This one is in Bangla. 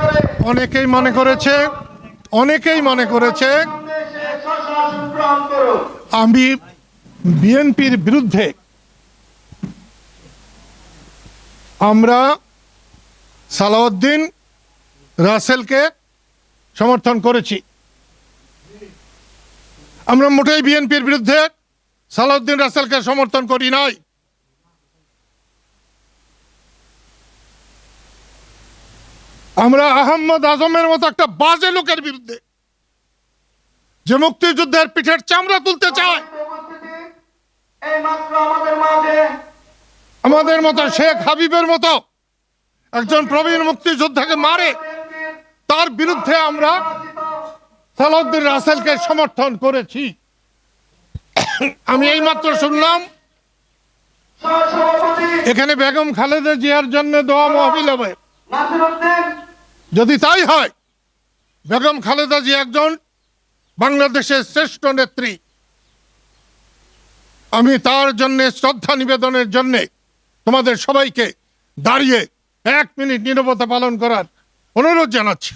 অনেকেই মনে করেছে আমি বিএনপির বিরুদ্ধে। আমরা সালাউদ্দিন রাসেলকে সমর্থন করেছি। আমরা মোটেই বিএনপির বিরুদ্ধে সালাউদ্দিন রাসেলকে সমর্থন করি নাই। আমরা আহমদ আজমের মতো একটা বাজে লোকের বিরুদ্ধে, যে মুক্তিযুদ্ধের পিঠের চামড়া তুলতে চায়, আমাদের মতো শেখ হাবিবের মতো একজন প্রবীণ মুক্তিযোদ্ধাকে মারে, তার বিরুদ্ধে আমরা সালাউদ্দিন রাসেলকে সমর্থন করেছি। আমি এইমাত্র শুনলাম এখানে বেগম খালেদা জিয়ার জন্য দোয়া মাহফিল হবে। যদি তাই হয়, বেগম খালেদা জিয়া একজন বাংলাদেশের শ্রেষ্ঠ নেত্রী। আমি তার জন্য শ্রদ্ধা নিবেদনের জন্য তোমাদের সবাইকে দাঁড়িয়ে 1 মিনিট নীরবতা পালন করার অনুরোধ জানাচ্ছি।